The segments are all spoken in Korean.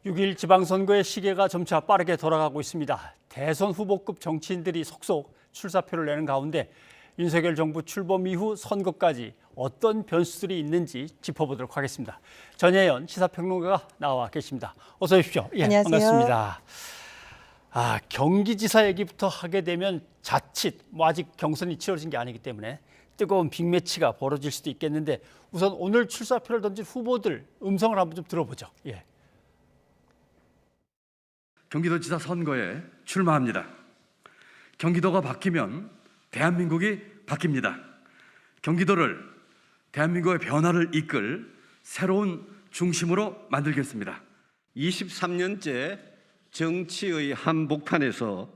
6.1 지방선거의 시계가 점차 빠르게 돌아가고 있습니다. 대선 후보급 정치인들이 속속 출사표를 내는 가운데 윤석열 정부 출범 이후 선거까지 어떤 변수들이 있는지 짚어보도록 하겠습니다. 전혜연 시사평론가가 나와 계십니다. 어서 오십시오. 예, 안녕하세요. 반갑습니다. 경기지사 얘기부터 하게 되면 자칫 아직 경선이 치러진 게 아니기 때문에 뜨거운 빅매치가 벌어질 수도 있겠는데 우선 오늘 출사표를 던진 후보들 음성을 한번 좀 들어보죠. 예. 경기도지사 선거에 출마합니다. 경기도가 바뀌면 대한민국이 바뀝니다. 경기도를 대한민국의 변화를 이끌 새로운 중심으로 만들겠습니다. 23년째 정치의 한복판에서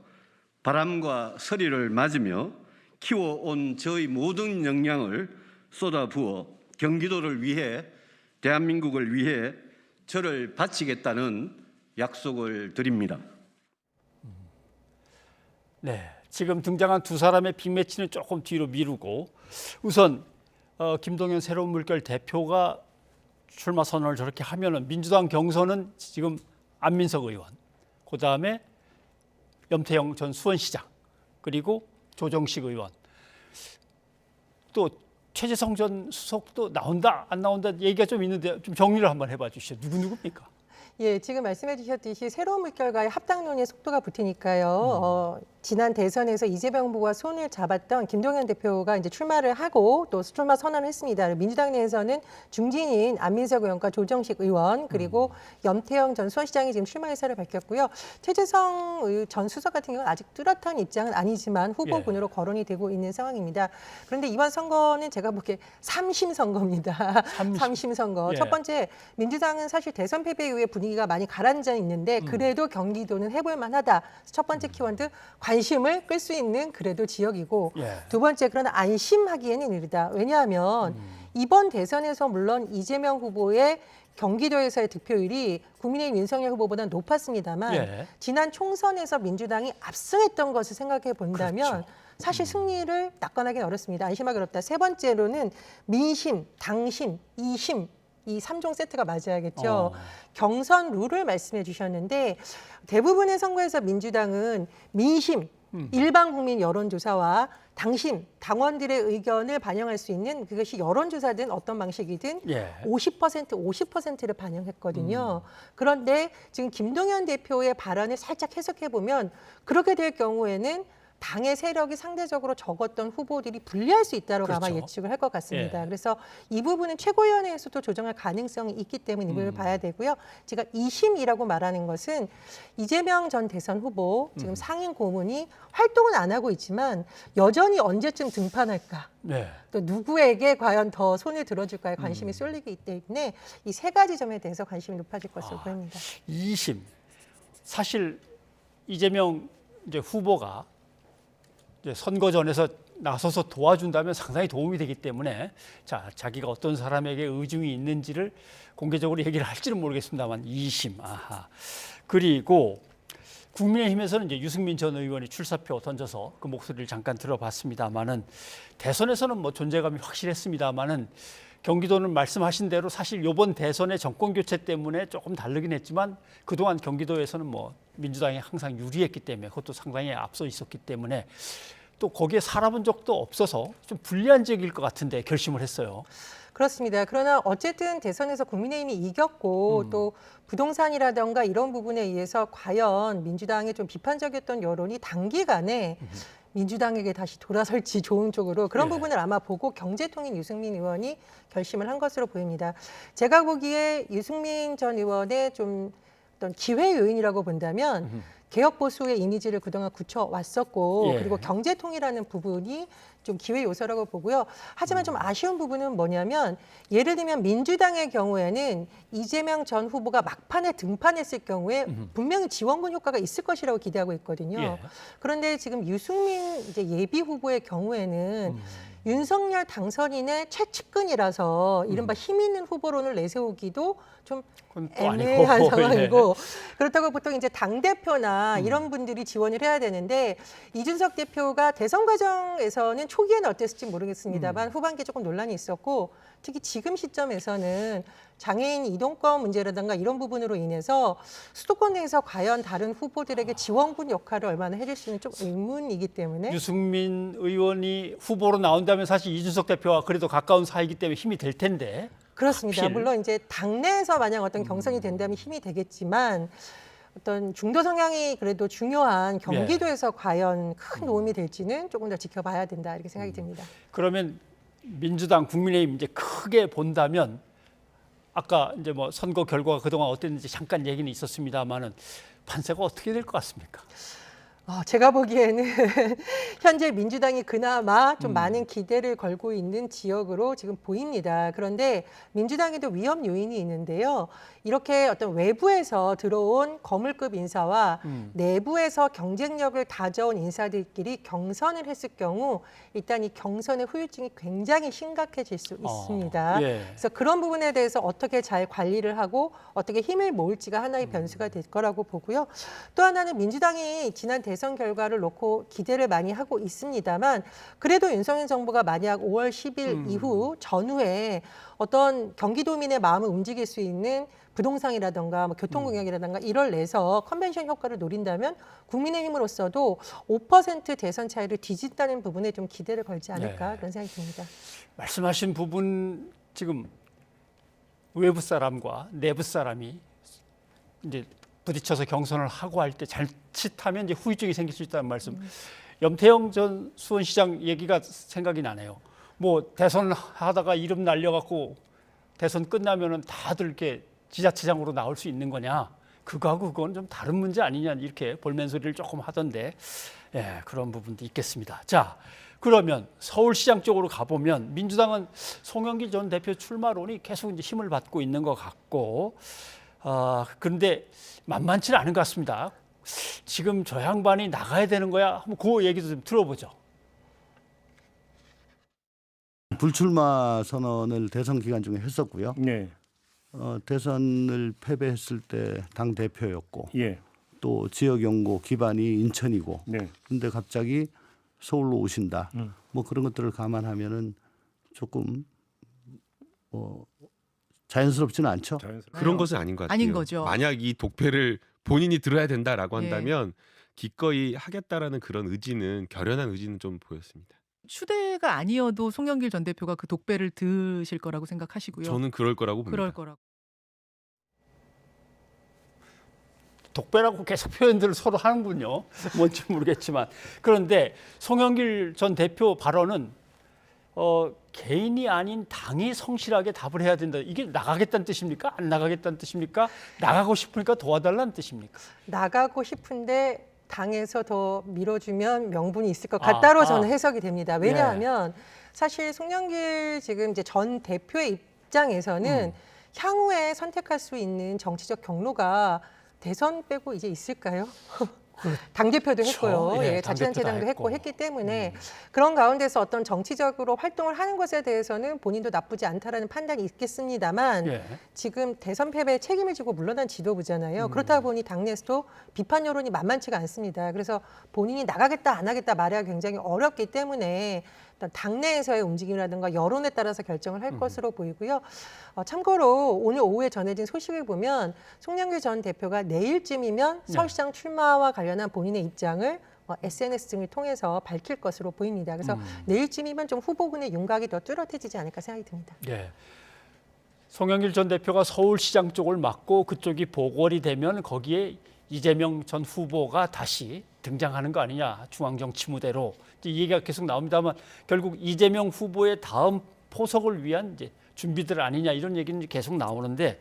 바람과 서리를 맞으며 키워온 저의 모든 역량을 쏟아부어 경기도를 위해 대한민국을 위해 저를 바치겠다는 약속을 드립니다. 네, 지금 등장한 두 사람의 빅매치는 조금 뒤로 미루고 우선 김동연 새로운 물결 대표가 출마 선언을 저렇게 하면은 민주당 경선은 지금 안민석 의원, 그다음에 염태영 전 수원시장, 그리고 조정식 의원, 또 최재성 전 수석도 나온다 안 나온다 얘기가 좀 있는데 좀 정리를 한번 해봐 주시죠. 누구입니까? 예, 지금 말씀해 주셨듯이 새로운 물결과의 합당론의 속도가 붙으니까요. 지난 대선에서 이재명 후보와 손을 잡았던 김동연 대표가 이제 출마를 하고 또 출마 선언을 했습니다. 민주당 내에서는 중진인 안민석 의원과 조정식 의원 그리고 염태영 전 수원시장이 지금 출마 의사를 밝혔고요. 최재성 전 수석 같은 경우는 아직 뚜렷한 입장은 아니지만 후보군으로 거론이 되고 있는 상황입니다. 그런데 이번 선거는 제가 보기에 삼심 선거입니다. 삼심 선거. 예. 첫 번째, 민주당은 사실 대선 패배 이후에 분위기가 많이 가라앉아 있는데 그래도 경기도는 해볼 만하다. 첫 번째 키워드 관심을 끌 수 있는 그래도 지역이고 예. 두 번째 그러나 안심하기에는 이르다. 왜냐하면 이번 대선에서 물론 이재명 후보의 경기도에서의 득표율이 국민의힘 윤석열 후보보다 높았습니다만 예. 지난 총선에서 민주당이 압승했던 것을 생각해 본다면 그렇죠. 사실 승리를 낙관하기는 어렵습니다. 안심하기 어렵다. 세 번째로는 민심, 당심, 이심 이 3종 세트가 맞아야겠죠. 경선 룰을 말씀해 주셨는데 대부분의 선거에서 민주당은 민심, 일반 국민 여론조사와 당심, 당원들의 의견을 반영할 수 있는 그것이 여론조사든 어떤 방식이든 예. 50%를 반영했거든요. 그런데 지금 김동연 대표의 발언을 살짝 해석해 보면 그렇게 될 경우에는 당의 세력이 상대적으로 적었던 후보들이 불리할 수 있다고 그렇죠. 아마 예측을 할 것 같습니다. 예. 그래서 이 부분은 최고위원회에서도 조정할 가능성이 있기 때문에 이 부분을 봐야 되고요. 제가 2심이라고 말하는 것은 이재명 전 대선 후보 지금 상임 고문이 활동은 안 하고 있지만 여전히 언제쯤 등판할까? 네. 또 누구에게 과연 더 손을 들어줄까에 관심이 쏠리기 때문에 이 세 가지 점에 대해서 관심이 높아질 것으로 보입니다. 2심. 사실 이재명 이제 후보가 이제 선거전에서 나서서 도와준다면 상당히 도움이 되기 때문에 자기가 어떤 사람에게 의중이 있는지를 공개적으로 얘기를 할지는 모르겠습니다만 2심. 그리고 국민의힘에서는 이제 유승민 전 의원이 출사표 던져서 그 목소리를 잠깐 들어봤습니다만은 대선에서는 뭐 존재감이 확실했습니다만은 경기도는 말씀하신 대로 사실 이번 대선의 정권 교체 때문에 조금 다르긴 했지만 그동안 경기도에서는 뭐 민주당이 항상 유리했기 때문에 그것도 상당히 앞서 있었기 때문에 또 거기에 살아본 적도 없어서 좀 불리한 지역일 것 같은데 결심을 했어요. 그렇습니다. 그러나 어쨌든 대선에서 국민의힘이 이겼고 또 부동산이라든가 이런 부분에 의해서 과연 민주당의 좀 비판적이었던 여론이 단기간에 민주당에게 다시 돌아설지 좋은 쪽으로 그런 예. 부분을 아마 보고 경제통인 유승민 의원이 결심을 한 것으로 보입니다. 제가 보기에 유승민 전 의원의 좀 어떤 기회 요인이라고 본다면 개혁 보수의 이미지를 그동안 굳혀왔었고 예. 그리고 경제통이라는 부분이 좀 기회 요소라고 보고요. 하지만 좀 아쉬운 부분은 뭐냐면 예를 들면 민주당의 경우에는 이재명 전 후보가 막판에 등판했을 경우에 분명히 지원군 효과가 있을 것이라고 기대하고 있거든요. 예. 그런데 지금 유승민 이제 예비 후보의 경우에는 윤석열 당선인의 최측근이라서 이른바 힘 있는 후보론을 내세우기도 좀 그건 또 아니고. 애매한 예. 상황이고 그렇다고 보통 이제 당대표나 이런 분들이 지원을 해야 되는데 이준석 대표가 대선 과정에서는 초기에는 어땠을지 모르겠습니다만 후반기에 조금 논란이 있었고 특히 지금 시점에서는 장애인 이동권 문제라든가 이런 부분으로 인해서 수도권 내에서 과연 다른 후보들에게 지원군 역할을 얼마나 해줄 수 있는 좀 의문이기 때문에 유승민 의원이 후보로 나온다면 사실 이준석 대표와 그래도 가까운 사이이기 때문에 힘이 될 텐데. 그렇습니다. 하필. 물론 이제 당내에서 만약 어떤 경선이 된다면 힘이 되겠지만 어떤 중도 성향이 그래도 중요한 경기도에서 과연 큰 도움이 될지는 조금 더 지켜봐야 된다 이렇게 생각이 듭니다. 그러면 민주당, 국민의힘 이제 크게 본다면 아까 이제 뭐 선거 결과가 그동안 어땠는지 잠깐 얘기는 있었습니다만은 판세가 어떻게 될 것 같습니까? 제가 보기에는 현재 민주당이 그나마 좀 많은 기대를 걸고 있는 지역으로 지금 보입니다. 그런데 민주당에도 위험 요인이 있는데요. 이렇게 어떤 외부에서 들어온 거물급 인사와 내부에서 경쟁력을 다져온 인사들끼리 경선을 했을 경우 일단 이 경선의 후유증이 굉장히 심각해질 수 있습니다. 예. 그래서 그런 부분에 대해서 어떻게 잘 관리를 하고 어떻게 힘을 모을지가 하나의 변수가 될 거라고 보고요. 또 하나는 민주당이 지난 대선 결과를 놓고 기대를 많이 하고 있습니다만 그래도 윤석열 정부가 만약 5월 10일 이후 전후에 어떤 경기도민의 마음을 움직일 수 있는 부동산이라든가 뭐 교통공약이라든가 이걸 내서 컨벤션 효과를 노린다면 국민의힘으로서도 5% 대선 차이를 뒤진다는 부분에 좀 기대를 걸지 않을까 그런 생각이 듭니다. 말씀하신 부분 지금 외부 사람과 내부 사람이 이제 부딪혀서 경선을 하고 할 때 자칫하면 이제 후유증이 생길 수 있다는 말씀. 염태영 전 수원시장 얘기가 생각이 나네요. 뭐 대선 하다가 이름 날려갖고 대선 끝나면은 다들 이렇게 지자체장으로 나올 수 있는 거냐? 그거하고 그건 좀 다른 문제 아니냐 이렇게 볼멘소리를 조금 하던데, 예, 그런 부분도 있겠습니다. 자, 그러면 서울시장 쪽으로 가보면 민주당은 송영길 전 대표 출마론이 계속 이제 힘을 받고 있는 것 같고, 그런데 만만치는 않은 것 같습니다. 지금 저 양반이 나가야 되는 거야? 한번 그 얘기도 좀 들어보죠. 불출마 선언을 대선 기간 중에 했었고요. 네. 대선을 패배했을 때 당 대표였고 예. 또 지역 연고 기반이 인천이고. 네. 근데 갑자기 서울로 오신다. 뭐 그런 것들을 감안하면은 조금 자연스럽지는 않죠. 그런 것은 아닌 것 같아요. 아닌 거죠. 만약 이 독배를 본인이 들어야 된다라고 예. 한다면 기꺼이 하겠다라는 그런 의지는 결연한 의지는 좀 보였습니다. 추대가 아니어도 송영길 전 대표가 그 독배를 드실 거라고 생각하시고요. 저는 그럴 거라고 봅니다. 그럴 거라고. 독배라고 계속 표현들을 서로 하는군요. 뭔지 모르겠지만. 그런데 송영길 전 대표 발언은 개인이 아닌 당이 성실하게 답을 해야 된다. 이게 나가겠다는 뜻입니까? 안 나가겠다는 뜻입니까? 나가고 싶으니까 도와달라는 뜻입니까? 나가고 싶은데 당에서 더 밀어주면 명분이 있을 것 같다로 저는 해석이 됩니다. 왜냐하면 사실 송영길 지금 이제 전 대표의 입장에서는 향후에 선택할 수 있는 정치적 경로가 대선 빼고 이제 있을까요? 당대표도 했고요. 예, 예, 자치단체장도 당대표도 했고 했고. 했기 때문에 그런 가운데서 어떤 정치적으로 활동을 하는 것에 대해서는 본인도 나쁘지 않다라는 판단이 있겠습니다만 예. 지금 대선 패배에 책임을 지고 물러난 지도부잖아요. 그렇다 보니 당내에서도 비판 여론이 만만치가 않습니다. 그래서 본인이 나가겠다 안 하겠다 말하기가 굉장히 어렵기 때문에 일단 당내에서의 움직임이라든가 여론에 따라서 결정을 할 것으로 보이고요. 참고로 오늘 오후에 전해진 소식을 보면 송영길 전 대표가 내일쯤이면 서울시장 출마와 관련한 본인의 입장을 SNS 등을 통해서 밝힐 것으로 보입니다. 그래서 내일쯤이면 좀 후보군의 윤곽이 더 뚜렷해지지 않을까 생각이 듭니다. 예. 송영길 전 대표가 서울시장 쪽을 맡고 그쪽이 보궐이 되면 거기에 이재명 전 후보가 다시 등장하는 거 아니냐, 중앙정치무대로. 이 얘기가 계속 나옵니다만 결국 이재명 후보의 다음 포석을 위한 이제 준비들 아니냐 이런 얘기는 계속 나오는데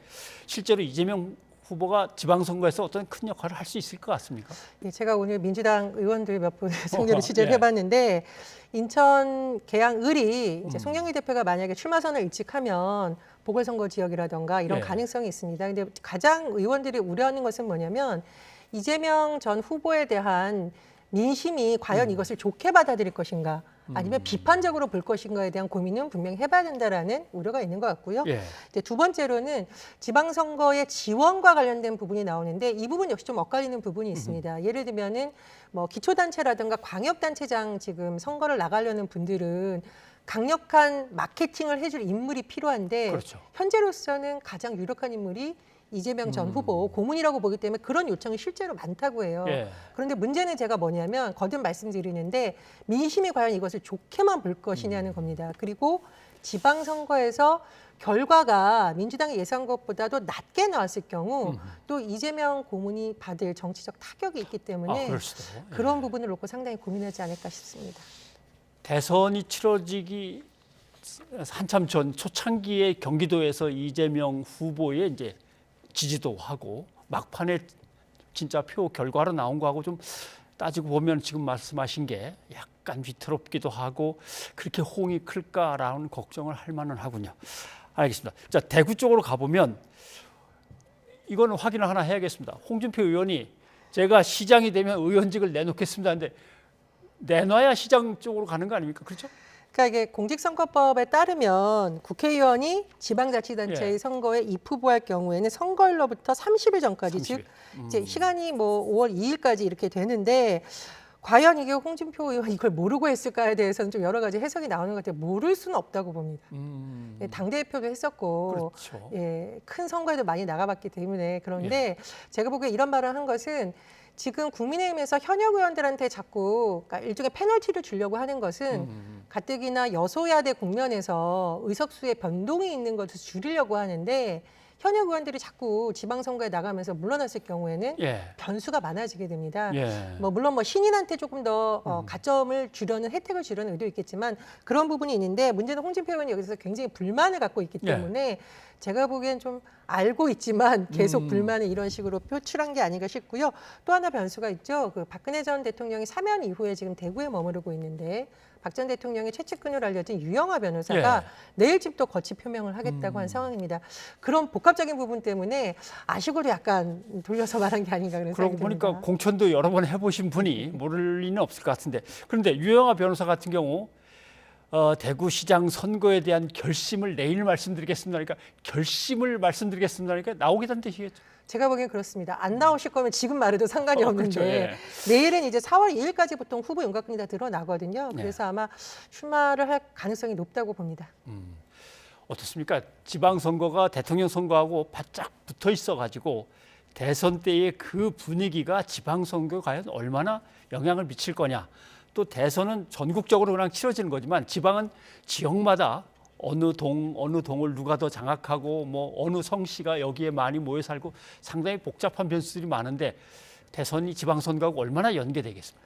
실제로 이재명 후보가 지방선거에서 어떤 큰 역할을 할 수 있을 것 같습니까? 예, 제가 오늘 민주당 의원들 몇 분 상대로 취재를 예. 해봤는데 인천 계양 을이 이제 송영길 대표가 만약에 출마 선언을 일찍하면 보궐선거 지역이라던가 이런 예. 가능성이 있습니다. 근데 가장 의원들이 우려하는 것은 뭐냐면 이재명 전 후보에 대한 민심이 과연 이것을 좋게 받아들일 것인가. 아니면 비판적으로 볼 것인가에 대한 고민은 분명히 해봐야 된다라는 우려가 있는 것 같고요. 예. 이제 두 번째로는 지방선거의 지원과 관련된 부분이 나오는데 이 부분 역시 좀 엇갈리는 부분이 있습니다. 예를 들면은 뭐 기초단체라든가 광역단체장 지금 선거를 나가려는 분들은 강력한 마케팅을 해줄 인물이 필요한데 그렇죠. 현재로서는 가장 유력한 인물이 이재명 전 후보 고문이라고 보기 때문에 그런 요청이 실제로 많다고 해요. 예. 그런데 문제는 제가 뭐냐면 거듭 말씀드리는데 민심이 과연 이것을 좋게만 볼 것이냐는 겁니다. 그리고 지방선거에서 결과가 민주당이 예상한 것보다도 낮게 나왔을 경우 또 이재명 고문이 받을 정치적 타격이 있기 때문에 그럴 수도. 예. 그런 부분을 놓고 상당히 고민하지 않을까 싶습니다. 대선이 치러지기 한참 전 초창기에 경기도에서 이재명 후보의 이제 지지도하고 막판에 진짜 표 결과로 나온 거하고 좀 따지고 보면 지금 말씀하신 게 약간 위태롭기도 하고 그렇게 호응이 클까라는 걱정을 할 만은 하군요. 알겠습니다. 자, 대구 쪽으로 가보면 이거는 확인을 하나 해야겠습니다. 홍준표 의원이 제가 시장이 되면 의원직을 내놓겠습니다. 근데 내놔야 시장 쪽으로 가는 거 아닙니까? 그렇죠? 그러니까 이게 공직선거법에 따르면 국회의원이 지방자치단체의 선거에 입후보할 경우에는 선거일로부터 30일 전까지 30일. 즉 이제 시간이 뭐 5월 2일까지 이렇게 되는데 과연 이게 홍준표 의원이 이걸 모르고 했을까에 대해서는 좀 여러 가지 해석이 나오는 것 같아요. 모를 수는 없다고 봅니다. 예, 당대표도 했었고 그렇죠. 예, 큰 선거에도 많이 나가봤기 때문에 그런데 제가 보기에 이런 말을 한 것은 지금 국민의힘에서 현역 의원들한테 자꾸 그러니까 일종의 페널티를 주려고 하는 것은 가뜩이나 여소야대 국면에서 의석수의 변동이 있는 것을 줄이려고 하는데 현역 의원들이 자꾸 지방선거에 나가면서 물러났을 경우에는 예. 변수가 많아지게 됩니다. 예. 뭐 물론 뭐 신인한테 조금 더 가점을 주려는 혜택을 주려는 의도 있겠지만 그런 부분이 있는데 문제는 홍준표 의원이 여기서 굉장히 불만을 갖고 있기 때문에 제가 보기엔 좀 알고 있지만 계속 불만을 이런 식으로 표출한 게 아닌가 싶고요. 또 하나 변수가 있죠. 그 박근혜 전 대통령이 사면 이후에 지금 대구에 머무르고 있는데 박 전 대통령의 최측근으로 알려진 유영하 변호사가 내일쯤 또 거취 표명을 하겠다고 한 상황입니다. 그런 복합적인 부분 때문에 아쉬고도 약간 돌려서 말한 게 아닌가 그런 그러고 생각이 보니까 듭니다. 공천도 여러 번 해보신 분이 모를 리는 없을 것 같은데 그런데 유영하 변호사 같은 경우 대구시장 선거에 대한 결심을 내일 말씀드리겠습니다. 그러니까 결심을 말씀드리겠습니다. 그러니까 나오기도 한데 이겠죠. 제가 보기엔 그렇습니다. 안 나오실 거면 지금 말해도 상관이 없는데 그렇죠. 예. 내일은 이제 4월 2일까지 보통 후보 윤곽근이 다 드러나거든요. 그래서 아마 출마를 할 가능성이 높다고 봅니다. 어떻습니까? 지방선거가 대통령 선거하고 바짝 붙어 있어가지고 대선 때의 그 분위기가 지방선거에 과연 얼마나 영향을 미칠 거냐. 또 대선은 전국적으로 그냥 치러지는 거지만 지방은 지역마다 어느 동을 누가 더 장악하고 뭐 어느 성씨가 여기에 많이 모여 살고 상당히 복잡한 변수들이 많은데 대선이 지방선거하고 얼마나 연계되겠습니까?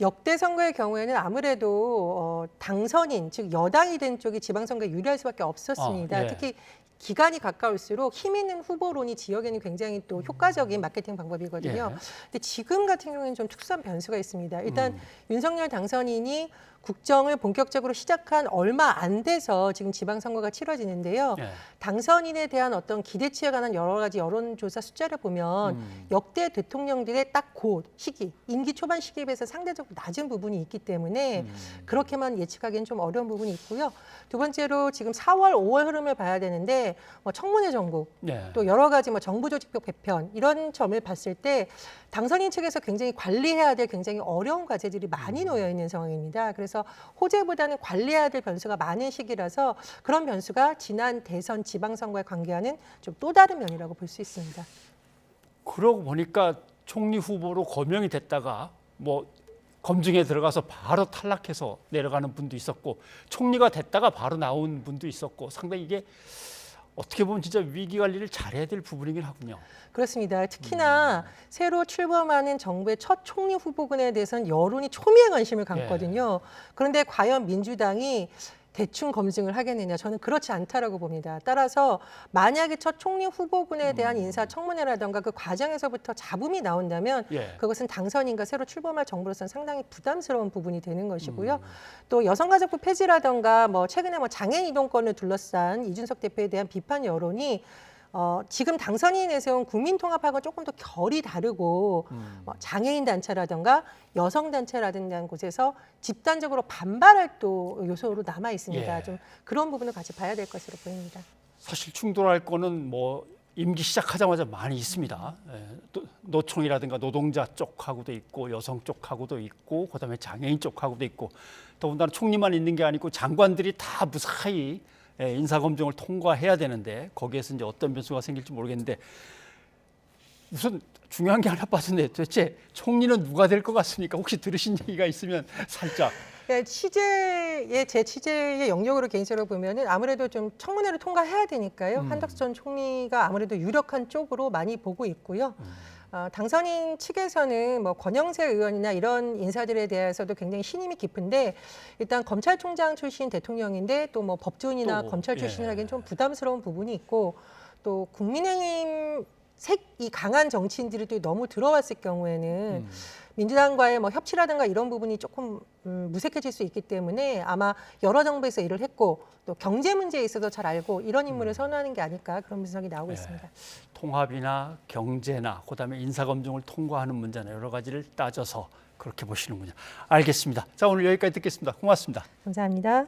역대 선거의 경우에는 아무래도 당선인 즉 여당이 된 쪽이 지방선거에 유리할 수밖에 없었습니다. 예. 특히 기간이 가까울수록 힘 있는 후보론이 지역에는 굉장히 또 효과적인 마케팅 방법이거든요. 근데 지금 같은 경우에는 좀 특수한 변수가 있습니다. 일단 윤석열 당선인이 국정을 본격적으로 시작한 얼마 안 돼서 지금 지방선거가 치러지는데요. 당선인에 대한 어떤 기대치에 관한 여러 가지 여론조사 숫자를 보면 역대 대통령들의 딱 그 시기, 임기 초반 시기에 비해서 상대적으로 낮은 부분이 있기 때문에 그렇게만 예측하기는 좀 어려운 부분이 있고요. 두 번째로 지금 4월, 5월 흐름을 봐야 되는데 뭐 청문회 전국, 또 여러 가지 뭐 정부 조직법 개편 이런 점을 봤을 때 당선인 측에서 굉장히 관리해야 될 굉장히 어려운 과제들이 많이 놓여 있는 상황입니다. 그래서 호재보다는 관리해야 될 변수가 많은 시기라서 그런 변수가 지난 대선 지방선거에 관계하는 좀 또 다른 면이라고 볼 수 있습니다. 그러고 보니까 총리 후보로 거명이 됐다가 뭐 검증에 들어가서 바로 탈락해서 내려가는 분도 있었고 총리가 됐다가 바로 나온 분도 있었고 상당히 이게 어떻게 보면 진짜 위기 관리를 잘해야 될 부분이긴 하군요. 그렇습니다. 특히나 새로 출범하는 정부의 첫 총리 후보군에 대해서는 여론이 초미의 관심을 갖거든요. 그런데 과연 민주당이 대충 검증을 하겠느냐 저는 그렇지 않다라고 봅니다. 따라서 만약에 첫 총리 후보군에 대한 인사청문회라든가 그 과정에서부터 잡음이 나온다면 그것은 당선인과 새로 출범할 정부로서는 상당히 부담스러운 부분이 되는 것이고요. 또 여성가족부 폐지라든가 뭐 최근에 뭐 장애인 이동권을 둘러싼 이준석 대표에 대한 비판 여론이 지금 당선인이 내세운 국민통합하고 조금 더 결이 다르고 장애인 단체라든가 여성 단체라든가 하는 곳에서 집단적으로 반발할 또 요소로 남아 있습니다. 예. 좀 그런 부분을 같이 봐야 될 것으로 보입니다. 사실 충돌할 거는 뭐 임기 시작하자마자 많이 있습니다. 노총이라든가 노동자 쪽하고도 있고 여성 쪽하고도 있고 그다음에 장애인 쪽하고도 있고 더군다나 총리만 있는 게 아니고 장관들이 다 무사히 인사검증을 통과해야 되는데 거기에서 이제 어떤 변수가 생길지 모르겠는데 우선 중요한 게 하나 빠졌네. 도대체 총리는 누가 될 것 같습니까? 혹시 들으신 얘기가 있으면 살짝. 네, 제 취재의 영역으로 개인적으로 보면은 아무래도 좀 청문회를 통과해야 되니까요. 한덕수 전 총리가 아무래도 유력한 쪽으로 많이 보고 있고요. 당선인 측에서는 뭐 권영세 의원이나 이런 인사들에 대해서도 굉장히 신임이 깊은데 일단 검찰총장 출신 대통령인데 또 뭐 법조인이나 또, 검찰 출신이라기엔 좀 부담스러운 부분이 있고 또 국민의힘 색이 강한 정치인들이 또 너무 들어왔을 경우에는 민주당과의 뭐 협치라든가 이런 부분이 조금 무색해질 수 있기 때문에 아마 여러 정부에서 일을 했고 또 경제 문제에 있어서 잘 알고 이런 인물을 선호하는 게 아닐까 그런 분석이 나오고 있습니다. 통합이나 경제나 그다음에 인사검증을 통과하는 문제나 여러 가지를 따져서 그렇게 보시는군요. 알겠습니다. 자, 오늘 여기까지 듣겠습니다. 고맙습니다. 감사합니다.